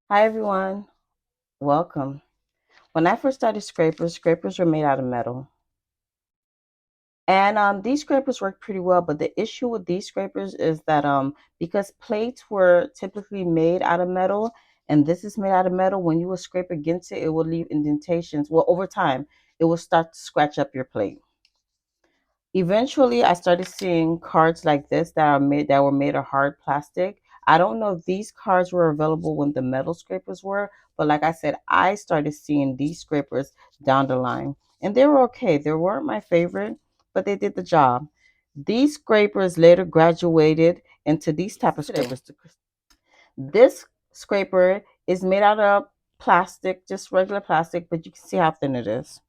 Hi everyone, welcome. When I first started scrapers were made out of metal. And these scrapers work pretty well, but the issue with these scrapers is that because plates were typically made out of metal and this is made out of metal, when you will scrape against it, it will leave indentations. Well, over time, it will start to scratch up your plate. Eventually, I started seeing cards like this that were made of hard plastic. I don't know if these cards were available when the metal scrapers were, but like I said, I started seeing these scrapers down the line, and they were okay. They weren't my favorite, but they did the job. These scrapers later graduated into these type of scrapers. This scraper is made out of plastic, just regular plastic, but you can see how thin it is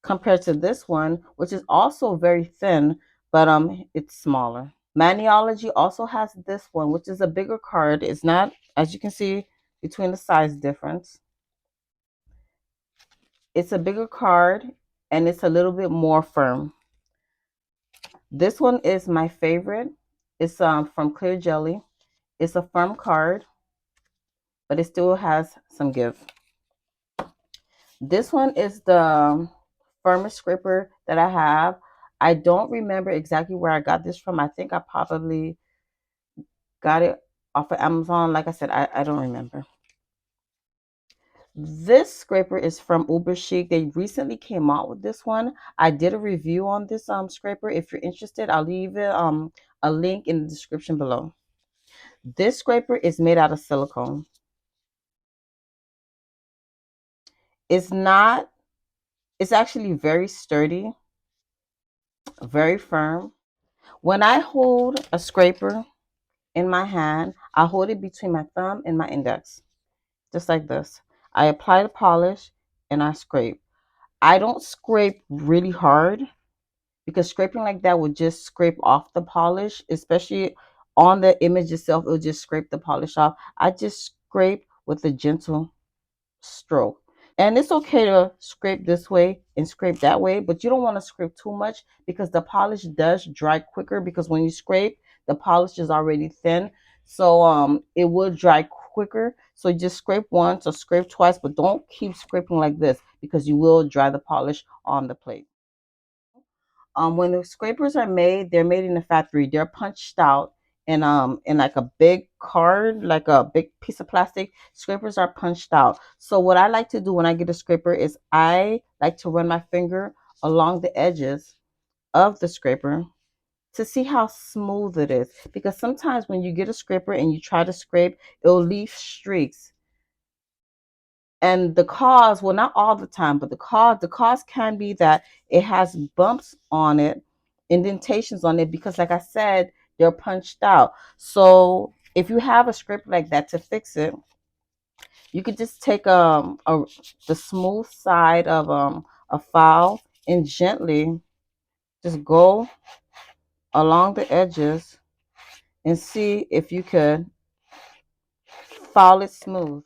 compared to this one, which is also very thin, but it's smaller. Maniology also has this one, which is a bigger card. It's not, as you can see, between the size difference. It's a bigger card and it's a little bit more firm. This one is my favorite. It's from Clear Jelly. It's a firm card, but it still has some give. This one is the firmest scraper that I have. I don't remember exactly where I got this from. I think I probably got it off of Amazon. Like I said, I don't remember. This scraper is from Uber Chic. They recently came out with this one. I did a review on this scraper. If you're interested, I'll leave it a link in the description below. This scraper is made out of silicone. It's not, it's actually very sturdy, very firm. When I hold a scraper in my hand, I hold it between my thumb and my index, just like this. I apply the polish and I scrape. I don't scrape really hard because scraping like that would just scrape off the polish, especially on the image itself. It will just scrape the polish off. I just scrape with a gentle stroke. And it's okay to scrape this way and scrape that way, but you don't want to scrape too much because the polish does dry quicker, because when you scrape, the polish is already thin. So it will dry quicker. So just scrape once or scrape twice, but don't keep scraping like this because you will dry the polish on the plate. When the scrapers are made, they're made in the factory. They're punched out in like a big card, like a big piece of plastic. Scrapers are punched out. So what I like to do when I get a scraper is I like to run my finger along the edges of the scraper to see how smooth it is. Because sometimes when you get a scraper and you try to scrape, it'll leave streaks. And the cause, well, not all the time, but the cause can be that it has bumps on it, indentations on it, because like I said, they're punched out. So if you have a script like that, to fix it, you could just take the smooth side of a file and gently just go along the edges and see if you could file it smooth.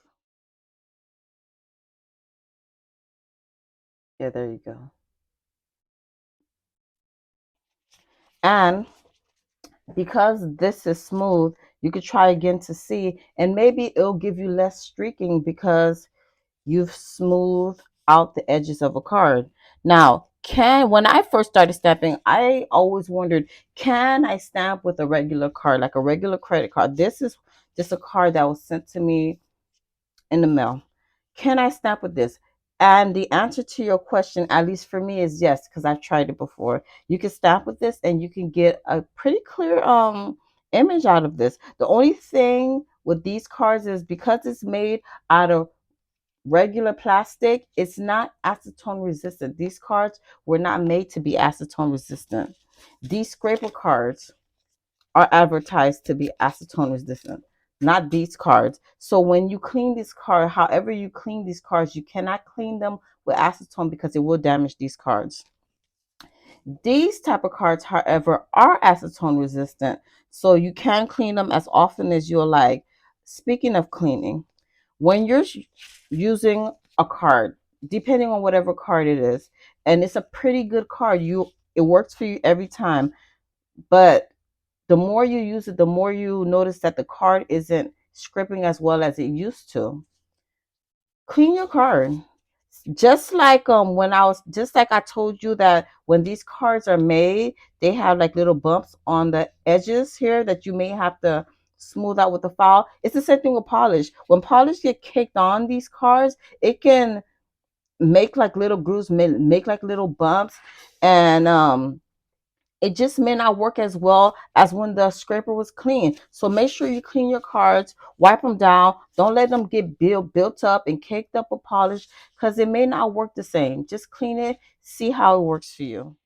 Yeah, there you go. And because this is smooth, you could try again to see, and maybe it'll give you less streaking because you've smoothed out the edges of a card. Now, when I first started stamping, I always wondered, can I stamp with a regular card, like a regular credit card? This is just a card that was sent to me in the mail. Can I stamp with this? And the answer to your question, at least for me, is yes, because I've tried it before. You can stamp with this and you can get a pretty clear image out of this. The only thing with these cards is because it's made out of regular plastic, it's not acetone resistant. These cards were not made to be acetone resistant. These scraper cards are advertised to be acetone resistant, not these cards. So when you clean this card, however you clean these cards, you cannot clean them with acetone because it will damage these cards. These type of cards, however, are acetone resistant, so you can clean them as often as you like. Speaking of cleaning, when you're using a card, depending on whatever card it is, and it's a pretty good card, it works for you every time, but the more you use it, the more you notice that the card isn't scraping as well as it used to. Clean your card. Just like I told you that when these cards are made, they have like little bumps on the edges here that you may have to smooth out with the file. It's the same thing with polish. When polish get caked on these cards, it can make like little grooves, make like little bumps, and it just may not work as well as when the scraper was clean. So make sure you clean your cards, wipe them down. Don't let them get built up and caked up with polish, because it may not work the same. Just clean it, see how it works for you.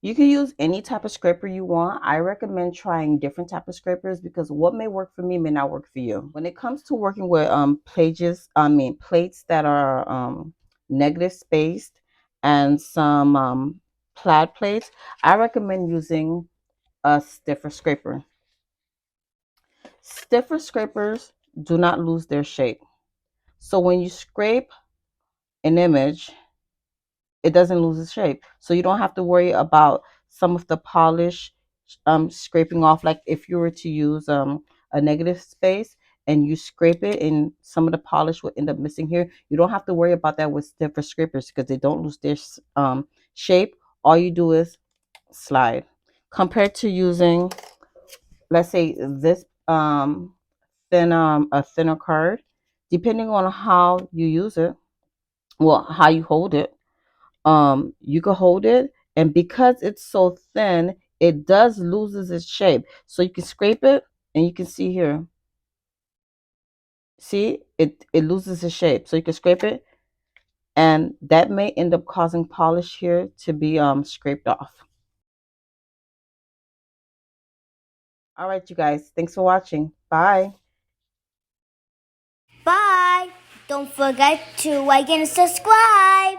You can use any type of scraper you want. I recommend trying different type of scrapers because what may work for me may not work for you. When it comes to working with plates that are negative spaced and some plaid plates, I recommend using a stiffer scraper. Stiffer scrapers do not lose their shape. So when you scrape an image, it doesn't lose its shape. So you don't have to worry about some of the polish scraping off. Like if you were to use a negative space and you scrape it and some of the polish will end up missing here, you don't have to worry about that with stiffer scrapers because they don't lose their shape. All you do is slide. Compared to using, let's say, this a thinner card, depending on how you use it, well, how you hold it, you can hold it, and because it's so thin, it does loses its shape. So you can scrape it and you can see here, see it loses its shape. So you can scrape it, and that may end up causing polish here to be scraped off. All right, you guys, thanks for watching. Bye. Bye. Don't forget to like and subscribe.